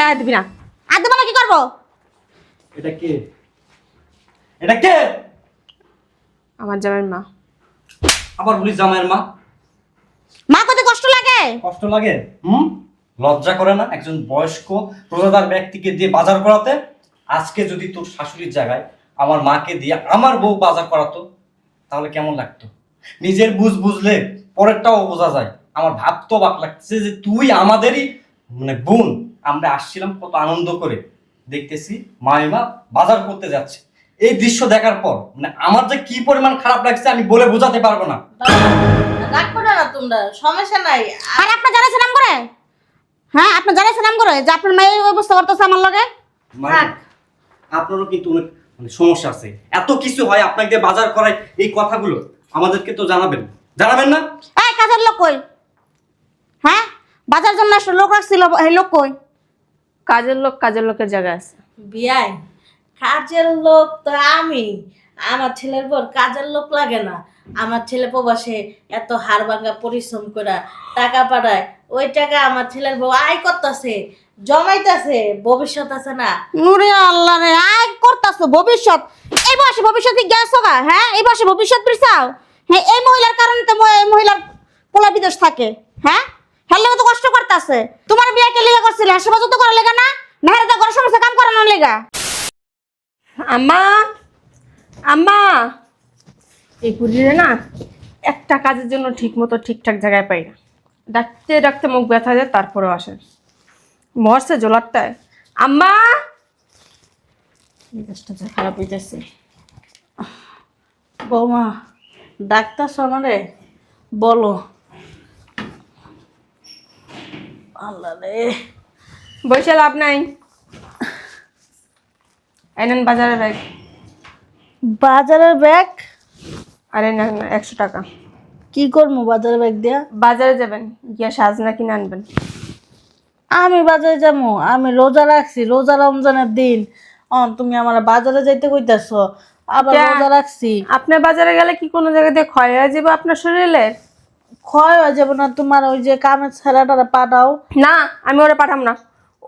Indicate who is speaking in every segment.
Speaker 1: গায়ে দিবি না।
Speaker 2: আর দেবো না কি করবো?
Speaker 3: এটা কে? এটা কে?
Speaker 1: আমার জামাইয়ের মা।
Speaker 3: আবার বলিস জামাইয়ের মা?
Speaker 2: মা কত কষ্ট লাগে।
Speaker 3: কষ্ট লাগে? লজ্জা করে না একজন বয়স্ক রোজাদার ব্যক্তিকে দিয়ে বাজার করাতে? আজকে যদি তোর শাশুড়ির জায়গায় আমার মাকে দিয়ে আমার বউ বাজার করাতো তাহলে কেমন লাগতো? নিজের বুঝলে পরেরটাও বোঝা যায়। আমার ভাবতো অবাক লাগছে যে তুই আমাদেরই মানে বোন, আমরা আসছিলাম কত আনন্দ করে, দেখতেছি মাইমা বাজার করতে যাচ্ছে। এই দৃশ্য দেখার পর মানে আমার যে কি পরিমাণ খারাপ লাগছে আমি বলে বোঝাতে পারবো না।
Speaker 4: রাগ করো না তোমরা, সমস্যা নাই।
Speaker 2: আর আপনার জানাইছে নাম করে? হ্যাঁ, আপনার জানাইছে নাম করে যে আপনার মেয়ে এই অবস্থা করতেছে আমার লগে?
Speaker 3: আপনারও কিন্তু অনেক মানে সমস্যা আছে। এত কিছু হয় আপনাকে দিয়ে বাজার করায়, এই কথাগুলো আমাদেরকে তো জানাবেন না?
Speaker 2: এই কাজের লোক কই? হ্যাঁ, বাজার জন্য একটা লোক রাখছিল, এই লোক কই?
Speaker 1: কাজের লোকের জায়গায় আছে।
Speaker 4: বিয়াই কাজের লোক তো আমি, আমার ছেলের বর কাজের লোক লাগে না। আমার ছেলে প্রবাসে এত হাড় ভাঙা পরিশ্রম করে টাকা পাঠায়, ওই টাকা আমার ছেলের বউ আয় করতেছে, জমাইতেছে, ভবিষ্যৎ আছে না।
Speaker 2: নুরে আল্লাহ রে, আয় করতাছো ভবিষ্যৎ। এই বয়সে ভবিষ্যতে গেছো গা? হ্যাঁ, এই বয়সে ভবিষ্যৎ পিছাও? হ্যাঁ, এই মহিলার কারণে তো এই মহিলার পোলা বিদেশ থাকে। হ্যাঁ, হেলে তো কষ্ট করতেছে। তোমার বিয়ে কে লেগে করছিলে? সেবা যত করা লেগা না? নাহলে তো ঘরের সমস্ত কাম করানোর লেগা।
Speaker 1: আম্মা, আম্মা, এই পুরীরে না একটা কাজের জন্য ঠিক মতো ঠিকঠাক জায়গায় পাই না। ডাকতে ডাকতে মুখ ব্যথা যায়, তারপরেও আসে। মরছে জোলারটায়। আম্মা, মেজাজটা যা খারাপ হইতেছে।
Speaker 4: বৌমা ডাক্তার সমারে বলো। আল্লাহ রে,
Speaker 1: বসে লাভ নাই। এনেন বাজারের ব্যাগ।
Speaker 4: বাজারের ব্যাগ?
Speaker 1: আরে না না, 100 টাকা।
Speaker 4: কি করবো বাজারের ব্যাগ দিয়া?
Speaker 1: বাজারে যাবেন, গিয়া সাজনা কিনে আনবেন।
Speaker 4: আমি বাজারে যাবো? আমি রোজা রাখছি, রোজা রমজানের দিন। তুমি আমার বাজারে যাইতে কইতাছো? আবার রোজা রাখছি।
Speaker 1: আপনার বাজারে গেলে কি কোনো জায়গা দিয়ে ক্ষয় হয়ে যাবে আপনার শরীরে?
Speaker 4: ক্ষয় হয়ে যাবো না? তোমার ওই যে কামের ছেলেটারা পাঠাও
Speaker 1: না, আমি ওরা পাঠাম না।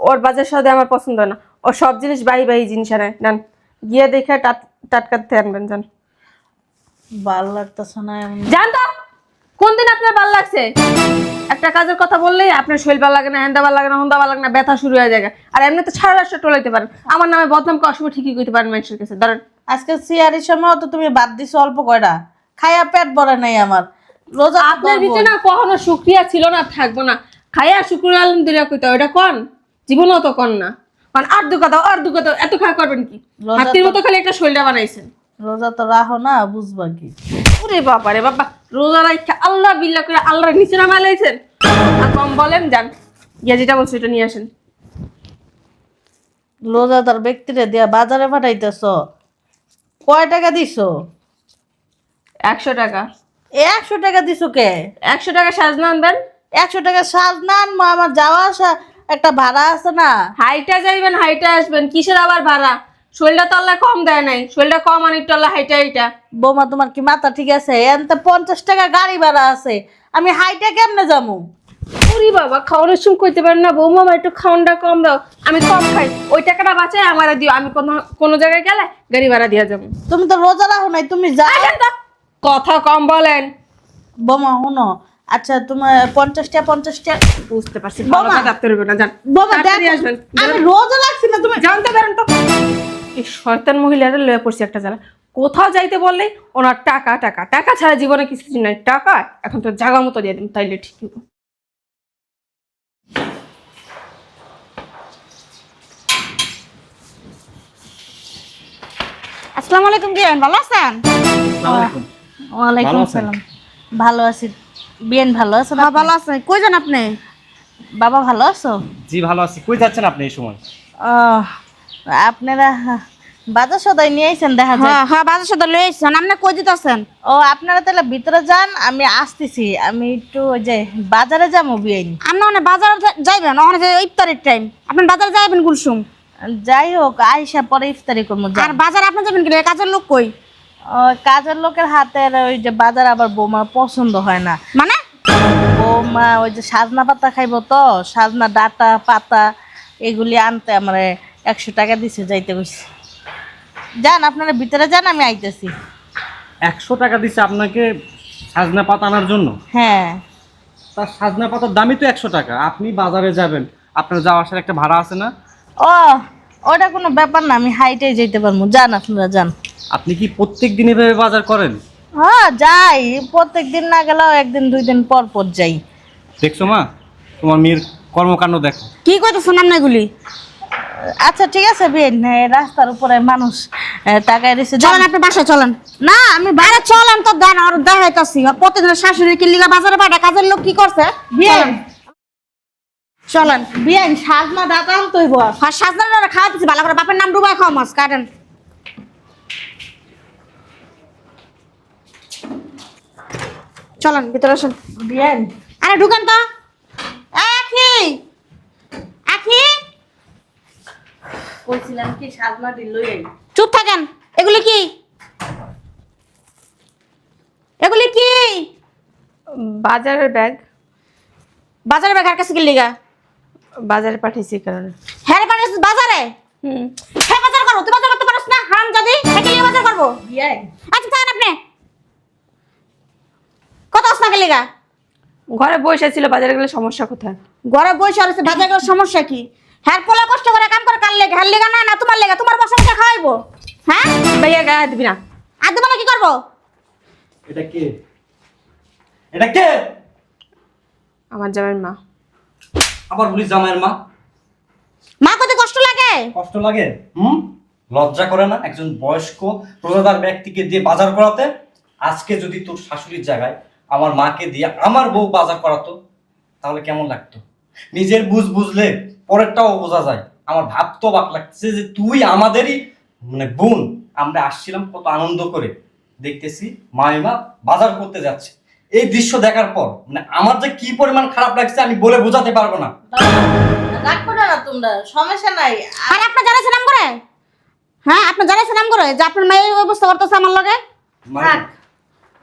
Speaker 1: ওর বাজার সাথে আমার পছন্দ না। ও সব জিনিস বাহি বাহি জিনিস আনে। নেন, গিয়ে দেখে টাটকাতে আনবেন। যান।
Speaker 4: ভাল লাগতেছে না এমনি।
Speaker 1: যান তো। কোন দিন আপনার ভালো লাগছে? একটা কাজের কথা বললেই আপনার শরীর ভালো লাগে না, হ্যান্ডা ভালো লাগে না, হন্দা ভালো লাগে না, ব্যথা শুরু হয়ে যায়। আর এমনি তো সারা রাস্তা টলাইতে পারেন। আমার নামে বদনাম করার সময় ঠিকই কইতে পারেন মানুষের কাছে। ধরেন,
Speaker 4: আজকে সিয়ারির সময় তো তুমি বাদ দিছো অল্প কয়টা, খাইয়া পেট ভরে নাই আমার। রোজা তো
Speaker 1: আপনার
Speaker 4: ধরবো।
Speaker 1: ভিতরে না কখনো শুকরিয়া ছিল না, থাকবো না। খাইয়া শুক্রিয়া আলহামদুলিল্লাহ কইতে ওটা কোন জীবনও তো কোন না। কারণ আর দু কথা এত খাওয়া করবেন কি?
Speaker 4: রোজা
Speaker 1: হাতির মতো খালি একটা শরীরটা বানাইছেন।
Speaker 4: রোজা তো রাখো না, বুঝবা কি?
Speaker 1: ওরে বাবা রে বাবা, রোজা রাখা আল্লাহ বিল্লাহ করে আল্লাহর নিচে নামাই লাইছেন। আর কম বলেন, যান গিয়া যেটা বলছো এটা নিয়ে আসেন।
Speaker 4: রোজাদার ব্যক্তিরে দিয়া বাজারে পাঠাইতেছো? কয় টাকা দিছো?
Speaker 1: 100 টাকা।
Speaker 4: 100 টাকা দিছো কে?
Speaker 1: 100 টাকা সাজনা আনবেন।
Speaker 4: 100 টাকা সাজ না আনবো? আমার যাওয়া আসা একটা ভাড়া আছে না?
Speaker 1: হাইটা যাইবেন, হাইটা আসবেন, কিসের আবার ভাড়া? শরীরটা তো আল্লাহ কম দেয় নাই, শরীরটা কম অনেকটা আল্লাহ হাইটা হাইটা।
Speaker 4: বৌমা তোমার কি মাথা ঠিক আছে? এনতে 50 টাকা গাড়ি ভাড়া আছে, আমি হাইটা কেমনে যাবো?
Speaker 1: ওরে বাবা, খাওয়ানোর সময় কইতে পারেন না বৌমা আমার একটু খাওয়ানটা কম দাও, আমি কম খাই, ওই টাকাটা বাঁচায় আমার দিও, আমি কোনো জায়গায় গেলে গাড়ি ভাড়া দিয়া যাবো।
Speaker 4: তুমি তো রোজা রাখো নাই, তুমি যাও।
Speaker 1: কথা কম বলেন।
Speaker 4: বোমা শুনো, আচ্ছা তোমার 50 টাকা
Speaker 1: বুঝতে পারছি,
Speaker 4: বৌমা।
Speaker 1: ডাক্তার হইবে না, যান।
Speaker 4: বোমা
Speaker 1: তাড়াতাড়ি
Speaker 4: দেখো,
Speaker 1: আসবেন।
Speaker 4: আমি রোজা রাখছি না, তুমি
Speaker 1: জানতে পারেন তো এই শয়তান মহিলারা লয়ে পড়ছি একটা জ্বালা। কোথাও যাইতে বললেই ওনার টাকা টাকা টাকা ছাড়া জীবনে কিছু নাই। টাকা এখন তো জায়গা মতো দিয়ে দিন, তাইলে ঠিক হবে।
Speaker 2: আসসালামু আলাইকুম, বিয়ান ভালো আছেন?
Speaker 4: ওয়ালাইকুম আসসালাম। ভালো আছি। বিয়েন ভালো আছো?
Speaker 2: হ্যাঁ ভালো আছেন। কই যান আপনি?
Speaker 4: বাবা ভালো আছো?
Speaker 3: জি ভালো আছি। কই যাচ্ছেন আপনি এই সময়?
Speaker 4: আপনারা বাজার সদাই নিয়ে আইছেন দেখা যায়।
Speaker 2: হ্যাঁ হ্যাঁ, বাজার সাথে লই আইছেন। আপনি কই দিতেছেন?
Speaker 4: ও আপনারা তাহলে ভিতরে যান, আমি আসতেছি। আমি একটু ওই যে বাজারে যাবো বিয়েন।
Speaker 2: আপনি ওখানে বাজার যাইবেন? ওখানে যে ইফতারের টাইম, আপনি বাজারে যাইবেন গুলসুম।
Speaker 4: যাই হোক, আইসা পরে ইফতারি করবো।
Speaker 2: আর বাজার আপনি যাবেন কি? কাজের লোক কই?
Speaker 4: কাজের লোকের হাতের ওই যে বাজার আবার বৌমার পছন্দ হয় না।
Speaker 2: মানে
Speaker 4: বৌমা ওই যে সাজনা পাতা খাইবো তো, সাজনা ডাটা পাতা এগুলি আনতে আমার 100 টাকা দিছে, যাইতে কইছে। যান, আপনারা ভিতরে যান, আমি আইতেছি।
Speaker 3: 100 টাকা দিচ্ছে আপনাকে সাজনা পাতা আনার জন্য?
Speaker 4: হ্যাঁ।
Speaker 3: তার সাজনা পাতার দামই তো 100 টাকা। আপনি বাজারে যাবেন, আপনার যাওয়া আসার একটা ভাড়া আছে না?
Speaker 4: ও, ওটা কোনো ব্যাপার না, আমি হাইটে যেতে পারবো। যান, আপনারা যান।
Speaker 3: আপনি কি প্রত্যেক দিন এভাবে বাজার করেন?
Speaker 4: হ্যাঁ, যাই। প্রত্যেক দিন না গেলেও একদিন 2 দিন পর পর যাই।
Speaker 3: দেখছো মা, তোমার মেয়ের কর্মকাণ্ড দেখো।
Speaker 2: কি কইতেছেন আপনি এগুলি?
Speaker 4: আচ্ছা ঠিক আছে বিয়েন, রাস্তার উপরে মানুষ তাকায় রয়েছে।
Speaker 2: চলেন আপনি বাসায় চলেন।
Speaker 4: না, আমি
Speaker 2: বাইরে চলেন তো, দেন আর দেখাইতাছি প্রতিদিন শাশুড়ি কি লিগা বাজারে পাঠা, কাজের লোক কি করছে?
Speaker 4: বিয়েন,
Speaker 2: চলেন।
Speaker 4: বিয়েন সাজনা ডাটা আনতেই বস।
Speaker 2: আর সাজনাটা খাওয়াতেছি ভালো করে, বাপের নাম ডুবাই খাওয়া মাছ কাটেন। চলেন ভিতরে আসেন।
Speaker 4: বিয়েন,
Speaker 2: আরে ঢুকেন তো। আখি আখি,
Speaker 4: কইছিলাম কি সাজনা দিল এই।
Speaker 2: চুপ থাকেন। এগুলি কি? এগুলি কি?
Speaker 1: বাজারের ব্যাগ।
Speaker 2: বাজারে বেকার কাছে কি লিগা?
Speaker 1: বাজারে পাঠিয়েছি এই কারণে।
Speaker 2: হ্যাঁ পাঠাইছিস বাজারে? হ্যাঁ বাজার করো, তুই বাজার করতে পারিস না? হারাম জাদি, হ্যাঁ লিগা বাজার করবো?
Speaker 4: বিয়েন,
Speaker 2: আচ্ছা থাকেন আপনি। কত আসনা কে লিগা?
Speaker 1: ঘরে বসে ছিল, বাজারে গেলে সমস্যা কোথায়?
Speaker 2: ঘরে বসে আছে, বাজার করার সমস্যা কি? হ্যাঁ পোলা কষ্ট করে কাম করে, কার লেগে? হ্যাঁ লেগা না, না তোমার লেগা? তোমার বসে বসে খাওয়াইবো? হ্যাঁ
Speaker 1: ভাইয়া গায়ে হাত দিবি না।
Speaker 2: আর দেবো না কি করবো?
Speaker 3: এটা কে? এটা কে?
Speaker 1: আমার জামাইয়ের মা।
Speaker 3: আবার বলি জামাইয়ের মা?
Speaker 2: মা কত কষ্ট লাগে?
Speaker 3: কষ্ট লাগে? লজ্জা করে না একজন বয়স্ক প্রজাদার ব্যক্তিকে দিয়ে বাজার করাতে? আজকে যদি তোর শাশুড়ির জায়গায় আমার মাকে দিয়ে আমার বউ বাজার করাতো, তাহলে কেমন লাগতো? নিজের বুঝলে পরেরটাও বোঝা যায়। আমার ভাবতো অবাক লাগছে যে তুই আমাদেরই মানে বোন, আমরা আসছিলাম কত আনন্দ করে, দেখতেছি মাইমা বাজার করতে যাচ্ছে। এই দৃশ্য দেখার পর মানে আমার যে কি পরিমাণ খারাপ লাগছে আমি বলে বোঝাতে পারবো না।
Speaker 4: রাগ করো না তোমরা, সমস্যা নাই।
Speaker 2: আর আপনার জানাইছে নাম করে? হ্যাঁ আপনার জানাইছে নাম করে যে আপনার মেয়ে এই অবস্থা করতেছে আমার লগে?
Speaker 3: মাইমা,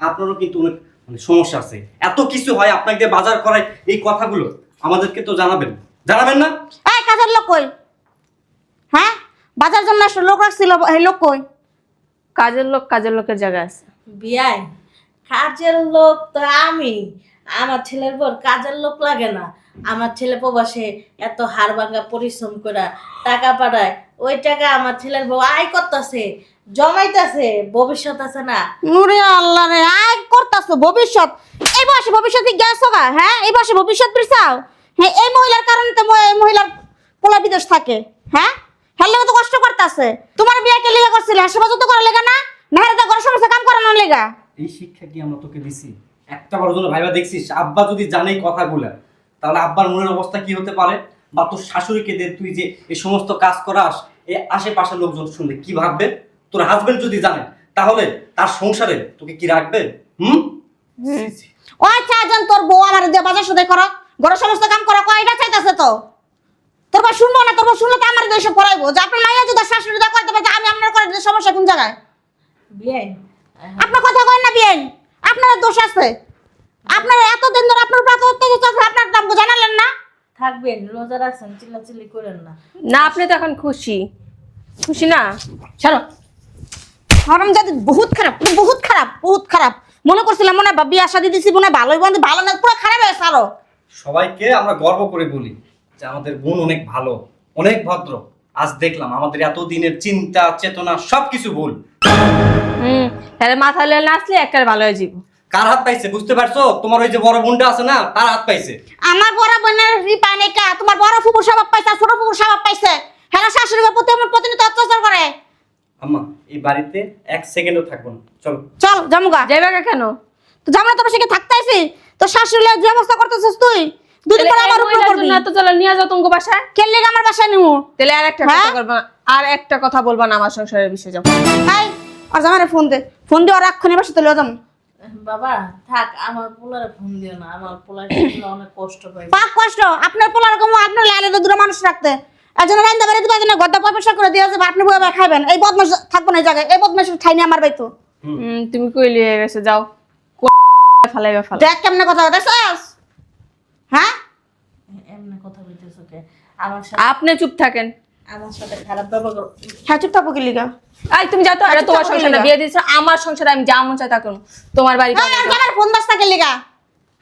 Speaker 3: আপনারও কিন্তু অনেক মানে সমস্যা আছে। এত কিছু হয় আপনাকে দিয়ে বাজার করায়, এই কথাগুলো আমাদেরকে তো জানাবেন, জানাবেন না?
Speaker 2: এই কাজের লোক কই? হ্যাঁ বাজার জন্য একটা লোক রাখছিল, এই লোক কই?
Speaker 1: কাজের লোকের জায়গায় আছে।
Speaker 4: বিয়াই, কাজের লোক তো আমি। আমার ছেলের বর কাজের লোক লাগে না। আমার ছেলে প্রবাসে এত হাড় ভাঙা পরিশ্রম করে টাকা পাঠায়, ওই টাকা আমার ছেলের বউ আয় করতেছে, জমাইতেছে, ভবিষ্যৎ আছে না।
Speaker 2: নুরে আল্লাহ রে, আয় করতাছো ভবিষ্যৎ। এই বয়সে ভবিষ্যতে গেছো গা? হ্যাঁ এই বয়সে ভবিষ্যৎ পিছাও? হ্যাঁ এই মহিলার কারণে তো এই মহিলার পোলা বিদেশ থাকে। হ্যাঁ হেলে তো কষ্ট করতেছে। তোমার বিয়ে কে লিগা করছিল? সেবা যত করা লেগা না? নাহলে তো ঘরের সমস্যা কাম করানোর লেগা?
Speaker 3: এই শিক্ষা কি আমরা তোকে দিছি? একটা বড় জন্য ভাইবা দেখছিস? আব্বা যদি জানে এই কথাগুলা, তাহলে আব্বার মনের অবস্থা কি হতে পারে? বা তোর শাশুড়িকে দিয়ে তুই যে এই সমস্ত কাজ করাস, এই আশেপাশের লোকজন শুনলে কি ভাববে? তোর হাজবেন্ড যদি জানে, তাহলে তার সংসারে তোকে কি রাখবে?
Speaker 2: ওই চাইজন তোর বউ আমার দিয়ে বাজার সদাই করো, ঘরের সমস্ত কাম করো, কয়টা চাইতেছে তো? তোর বউ শুনবো না? তোর বউ শুনলে তো আমার দিয়ে এসব করাইবো যে আপনার মাইয়া যদি শাশুড়ি দা করতে পারে, আমি আপনার করে দিলে সমস্যা কোন জায়গায়?
Speaker 4: বিয়াই,
Speaker 2: আপনার কথা কয় না বিয়েন, আপনার দোষ আছে। আপনার এতদিন ধরে আপনার উপর এত অত্যাচার চলছে, আপনার নাম জানালেন না?
Speaker 4: থাকবেন, রোজা রাখছেন, চিল্লাচিল্লি করেন না।
Speaker 1: না আপনি তো এখন খুশি খুশি না? ছাড়ো।
Speaker 2: হরম জাতি বহুত খারাপ, বহুত খারাপ, বহুত খারাপ। মনে করছিলাম মনে হয় বিয়ে আশা দিতেছি, মনে হয় ভালোই বন্ধু, ভালো না, পুরো খারাপ হয়েছে আরো।
Speaker 3: সবাইকে আমরা গর্ব করে বলি যে আমাদের বোন অনেক ভালো, অনেক ভদ্র। আজ দেখলাম আমাদের এতদিনের চিন্তা চেতনা সবকিছু ভুল।
Speaker 1: তাহলে মাথা লেলে নাচলে একটার ভালো হয়ে যাবো।
Speaker 3: কার হাত পাইছে বুঝতে পারছো? তোমার ওই যে বড় বোনটা আছে না, তার হাত পাইছে।
Speaker 2: আমার বড় বোনের রিপানিকা, তোমার বড় ফুপুর স্বভাব পাইছে, ছোট ফুপুর স্বভাব পাইছে। হ্যাঁ শাশুড়ি বাবু প্রতি আমার প্রতিনিয়ত অত্যাচার করে।
Speaker 3: আম্মা এই বাড়িতে এক সেকেন্ডও থাকবো না, চলো।
Speaker 2: চল জামুগা।
Speaker 1: যাইবা কেন?
Speaker 2: তো জামা তোর সেখানে থাকতে আইছি, তো শাশুড়ি যে অবস্থা করতেছিস তুই, দুদিন পরে আমার উপর করবি।
Speaker 1: তো চলো নিয়ে যাও তোমাকে বাসায়।
Speaker 2: কেন লেগে আমার বাসায় নিমু?
Speaker 1: তাহলে আর একটা
Speaker 2: হ্যাঁ?
Speaker 1: কথা করবা না, আর একটা কথা বলবা না আমার সংসারের বিষয়ে। যাও
Speaker 2: হাই আর জামারে ফোন দে, ফোন দিয়ে আর রাক্ষণে বাসা তুলে যাম।
Speaker 4: বাবা থাক, আমার পোলারে ফোন দিও না, আমার পোলারে অনেক কষ্ট পাই।
Speaker 2: পাক কষ্ট আপনার পোলার কম, আপনার লাইনে তো দূরে মানুষ রাখতে একজন রাইন্দা বাড়ি দিবা, একজন গদ্দা পয়সা করে দিয়ে যাবে, আপনি বয়ে খাবেন। এই বদমাশ থাকবো না এই জায়গায়, এই বদমাশ ঠাইনি আমার বাইতো।
Speaker 1: তুমি কই লিয়ে গেছে, যাও ফালাইবা ফালা।
Speaker 2: দেখ কেমনে কথা দেখছস? হ্যাঁ
Speaker 4: এমনি কথা বলতেছো মুখে। আমার সাথে
Speaker 1: আপনি চুপ থাকেন।
Speaker 4: আমার সাথে খারাপ ব্যবহার করো।
Speaker 2: হ্যাঁ চুপ থাকবো কি লিগা?
Speaker 1: এই তুমি যাও তো, এটা তোমার
Speaker 2: চুপ থাকো
Speaker 1: সংসারে
Speaker 2: লিগা।
Speaker 1: বিয়ে দিয়েছো, আমার সংসারে আমি যা মন চাই তা করুন। তোমার বাড়ি
Speaker 2: হ্যাঁ আর আমার ফোন বাস থাকে লিগা।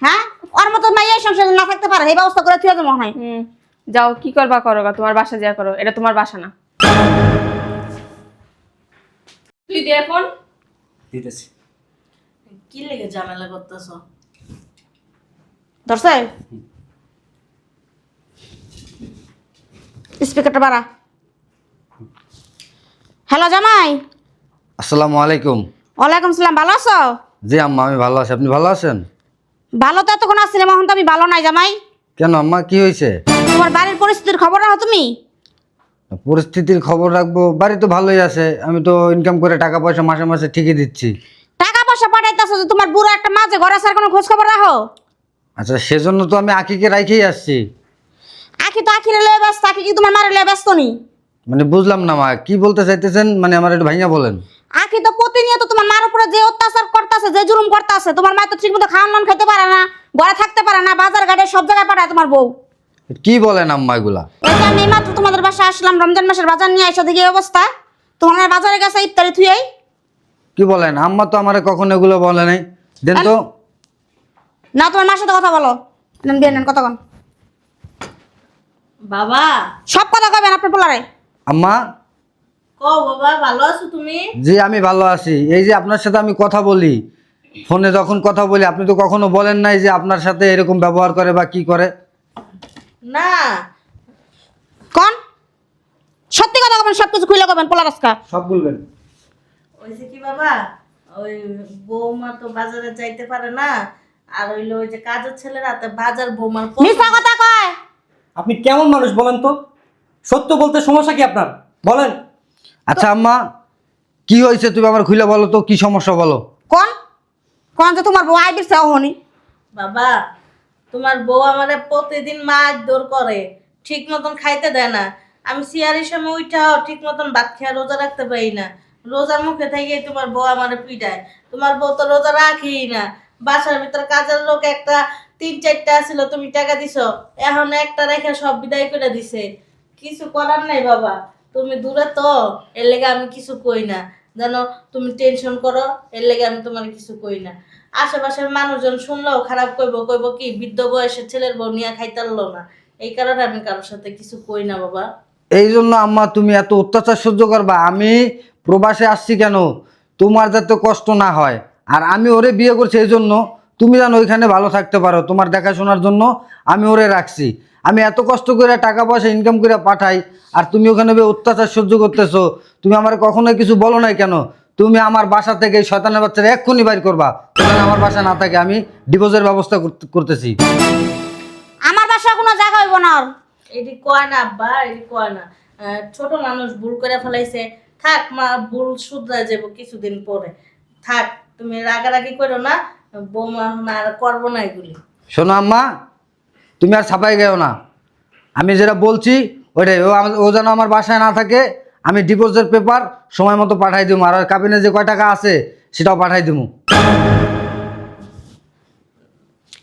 Speaker 2: হ্যাঁ ওর মতো মাইয়া সংসারে না থাকতে পারে, এই ব্যবস্থা করে তুই মনে হয়।
Speaker 1: যাও, কি করবা করো গা, তোমার বাসা যা করো, এটা তোমার বাসা না। তুই দে ফোন।
Speaker 3: দিতেছি।
Speaker 4: কি লেগে ঝামেলা করতেছো?
Speaker 2: ধরছে স্পিকারটা বাড়া। হ্যালো জামাই।
Speaker 5: আসসালামু আলাইকুম।
Speaker 2: ওয়ালাইকুম সালাম, ভালো আছো?
Speaker 5: জি আম্মা, আমি ভালো আছি। আপনি ভালো আছেন?
Speaker 2: ভালো তো এতক্ষণ আসছিলাম, এখন তো আমি ভালো নাই জামাই।
Speaker 5: কেন আম্মা, কি হয়েছে?
Speaker 2: তোমার বাড়ির পরিস্থিতির খবর রাখো তুমি।
Speaker 5: পরিস্থিতির খবর রাখবো? বাড়ি তো ভালোই আছে, আমি তো ইনকাম করে টাকা পয়সা মাসে মাসে ঠিকই দিচ্ছি।
Speaker 2: টাকা পয়সা পাঠাইতেছো যে তোমার বুড়ো একটা মাঝে ঘরে আসার কোনো খোঁজ খবর রাখো?
Speaker 5: আচ্ছা, সেজন্য তো আমি আকিকে রাইখেই আসছি।
Speaker 2: আখি তো আখিরে লয়ে ব্যস্ত, আখি কি তোমার মারে লয়ে ব্যস্ত নি?
Speaker 5: মানে বুঝলাম না মা, কি বলতে চাইতেছেন, মানে আমার একটু ভাইয়া বলেন।
Speaker 2: আখি তো প্রতিনিয়ত তোমার মার উপরে যে অত্যাচার করতেছে, যে জুলুম করতেছে, তোমার মা তো ঠিক মতো খাওয়ান দাওয়ান খেতে পারে না, ঘরে থাকতে পারে না, বাজার ঘাটে সব জায়গায় পাঠায় তোমার বউ।
Speaker 5: কি বলেন আম্মা এগুলা?
Speaker 2: এই যে আমি মাত্র তোমাদের বাসায় আসলাম, রমজান মাসের বাজার নিয়ে এসে দেখি এই অবস্থা। তোমার মায়ের বাজারে গেছে ইফতারি থুই।
Speaker 5: কি বলেন? আম্মা তো আমার কখনো এগুলো বলে নাই। দেন তো।
Speaker 2: না তোমার মার সাথে কথা বলো, নেন বিয়ে নেন কথা কন।
Speaker 4: বাবা
Speaker 2: সব কথা কবেন আপনার পোলারে।
Speaker 5: আম্মা।
Speaker 4: কও বাবা, ভালো আছো তুমি?
Speaker 5: জি আমি ভালো আছি। এই যে আপনার সাথে আমি কথা বলি, ফোনে যখন কথা বলি, আপনি তো কখনো বলেন নাই যে আপনার সাথে এরকম ব্যবহার করে বা কি করে।
Speaker 4: না
Speaker 2: কন সত্যি কথা কবেন, সবকিছু খুলে কবেন পোলার আজকা।
Speaker 5: সব বলবেন।
Speaker 4: ওইছে কি বাবা, ওই বৌমা তো বাজারে যাইতে পারে না, আর হইলো ওই যে কাজের ছেলেরা তো বাজার বৌমার
Speaker 2: মিথ্যা কথা কয়।
Speaker 3: আপনি কেমন মানুষ বলেন তো? সত্য বলতে সমস্যা কি আপনার? বলেন।
Speaker 5: আচ্ছা আম্মা, কি হয়েছে তুমি আমার খুলে বলো তো, কি সমস্যা বলো।
Speaker 2: কোন কোন যে তোমার বউ আইবির চাও হনি।
Speaker 4: বাবা, তোমার বউ আমারে প্রতিদিন মাছ দৌড় করে, ঠিক মতন খাইতে দেয় না। আমি সিয়ারির সময় উঠাও ঠিক মতন ভাত খেয়ে রোজা রাখতে পারি না। রোজার মুখে থেকে তোমার বউ আমারে পিটায়। তোমার বউ তো রোজা রাখেই না। বাসার ভিতর কাজের লোক একটা 3-4টা ছিল, তুমি টাকা দিছো, এখন একটা রেখে সব বিদায় করে দিছে। কিছু করার নাই বাবা, তুমি দূরে তো, এর লেগে আমি কিছু কই না। জানো তুমি টেনশন করো, এর লেগে আমি তোমার কিছু কই না। আশেপাশের মানুষজন শুনলেও খারাপ কইব কি বৃদ্ধ বয়সের ছেলের বউ নিয়ে খাইতারলো না। এই কারণে আমি কারোর সাথে কিছু কই না বাবা।
Speaker 5: এই জন্য আম্মা তুমি এত অত্যাচার সহ্য করবা? আমি প্রবাসে আসছি কেন, তোমার যাতে কষ্ট না হয়। আর আমি ওরে বিয়ে করছি এই জন্য তুমি যেন ওইখানে ভালো থাকতে পারো, তোমার দেখাশোনার জন্য আমি ওরে রাখছি। আমি এত কষ্ট করে টাকা পয়সা ইনকাম করে পাঠাই, আর তুমি ওখানে অত্যাচার সহ্য করতেছো। তুমি আমার কখনোই কিছু বলো নাই কেন? তুমি আমার বাসা থেকে এই শয়তানের বাচ্চারা এক্ষুনি বাইর করবা, যেন আমার বাসা না থাকে। আমি ডিভোর্সের ব্যবস্থা করতেছি।
Speaker 2: আমার বাসা কোনো জায়গা হইব না।
Speaker 4: এটি কয় না আব্বা, এটি কয় না। ছোট মানুষ ভুল করে ফেলাইছে, থাক মা, ভুল শুধরে যাব কিছুদিন পরে। থাক, তুমি রাগারাগি করো না, বৌমা এখন আর করবো না এগুলি।
Speaker 5: শোনো আম্মা, তুমি আর ছাপাই গেও না। আমি যেটা বলছি ওইটাই, ও যেন আমার বাসায় না থাকে। আমি ডিভোর্সের পেপার সময় মতো পাঠাই দেবো, আর কাবিনে যে কয় টাকা আছে সেটাও পাঠাই দেবো।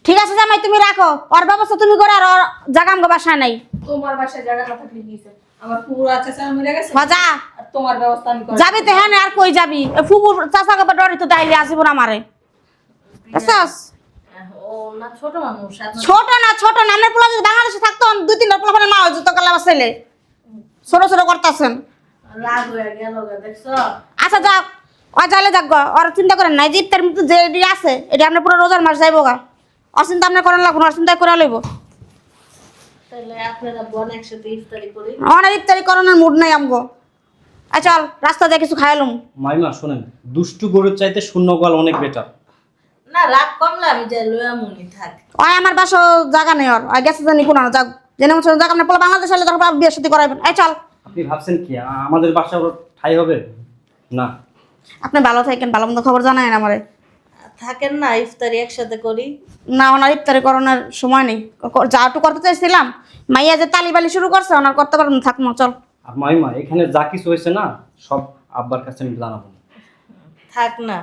Speaker 2: ঠিক আছে জামাই, তুমি রাখো, ওর ব্যবস্থা তুমি করে, আর ওর জায়গা আমগো বাসায় নাই।
Speaker 1: তোমার বাসায় জায়গা না থাকলে কি হইছে? আমার পুরো চাচা মরে গেছে,
Speaker 2: যা
Speaker 1: আর তোমার ব্যবস্থা আমি করে
Speaker 2: যাবি তো হ্যাঁ, আর কই যাবি? ফুপুর চাচা কবে ডরি তো তাইলে আসিব না আমারে। বুঝছস?
Speaker 4: ও না ছোট মানুষ,
Speaker 2: ছোট না ছোট না, আমার পোলা যদি বাংলাদেশে থাকতো 2-3টা পোলা মা হইতো কালা ছেলে। ছোট ছোট করতেছেন।
Speaker 4: রাগ হয়ে গেল দেখছো।
Speaker 2: আচ্ছা যাও, ও যাইলে যাক গো, আর চিন্তা করেন নাই যে ইফতার মতো যে আছে এটা আপনার পুরো রোজার মাস যাইব গা। অচিন্তা আপনার করার লাগবো না, অচিন্তা করে লইব।
Speaker 4: তাহলে আপনারা বোন একসাথে ইফতারি করি।
Speaker 2: আমার ইফতারি করানোর মুড নাই আমগো। আচ্ছা চল রাস্তা দিয়ে কিছু খাইলাম।
Speaker 3: মাইমা শোনেন, দুষ্টু গরুর চাইতে শূন্য গোয়াল অনেক বেটার।
Speaker 4: না রাগ কমলে আমি যাই লইয়া মনি থাক।
Speaker 2: ওই আমার বাসা জায়গা নেই, ওর গেছে জানি কোনো না যাক, জেনে মতো যাক। আপনার পোলা বাংলাদেশ হলে তখন বিয়ে সাথে করাবেন। এই চল।
Speaker 3: আপনি ভাবছেন কি আমাদের বাসা ওর ঠাই হবে? না।
Speaker 2: আপনি ভালো থাকেন, ভালো মন্দ খবর জানাই না আমারে।
Speaker 4: থাকেন না, ইফতারি একসাথে করি।
Speaker 2: না ওনার ইফতারি করানোর সময় নেই, যা একটু করতে চাইছিলাম, মাইয়া যে তালিবালি শুরু করছে ওনার করতে পারবো না, থাকবো চল।
Speaker 3: আর মাইমা এখানে যা কিছু হয়েছে না, সব আব্বার কাছে আমি জানাবো।
Speaker 4: থাক না,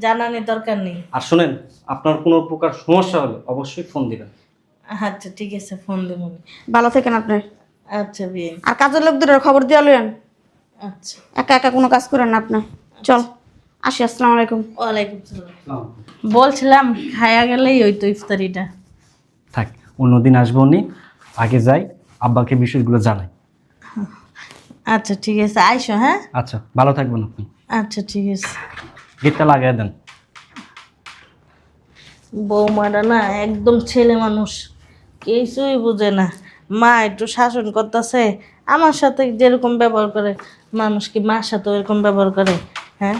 Speaker 4: জানানোর দরকার নেই।
Speaker 3: আর শোনেন, আপনার কোনো প্রকার সমস্যা হলে অবশ্যই ফোন দিবেন।
Speaker 4: আচ্ছা ঠিক আছে, ফোন দেবো।
Speaker 2: ভালো থাকেন আপনি।
Speaker 4: আচ্ছা বিয়ে।
Speaker 2: আর কাজের লোক দুটোর খবর দিয়ে লইয়েন।
Speaker 4: আচ্ছা।
Speaker 2: একা একা কোনো কাজ করেন না আপনি। চল আসি, আসসালামু আলাইকুম।
Speaker 4: ওয়ালাইকুম সালাম। বলছিলাম খায়া গেলেই ওই তো ইফতারিটা।
Speaker 3: থাক, অন্যদিন আসবো নি, আগে যাই, আব্বাকে বিষয়গুলো জানাই।
Speaker 4: আচ্ছা ঠিক আছে, আইসো। হ্যাঁ
Speaker 3: আচ্ছা, ভালো থাকবেন আপনি।
Speaker 4: আচ্ছা ঠিক আছে।
Speaker 3: গেটটা লাগিয়ে দেন।
Speaker 4: বৌমাটা না একদম ছেলে মানুষ, কিছুই বুঝে না। মা একটু শাসন করতেছে, আমার সাথে যেরকম ব্যবহার করে মানুষ কি মার সাথে এরকম ব্যবহার করে? হ্যাঁ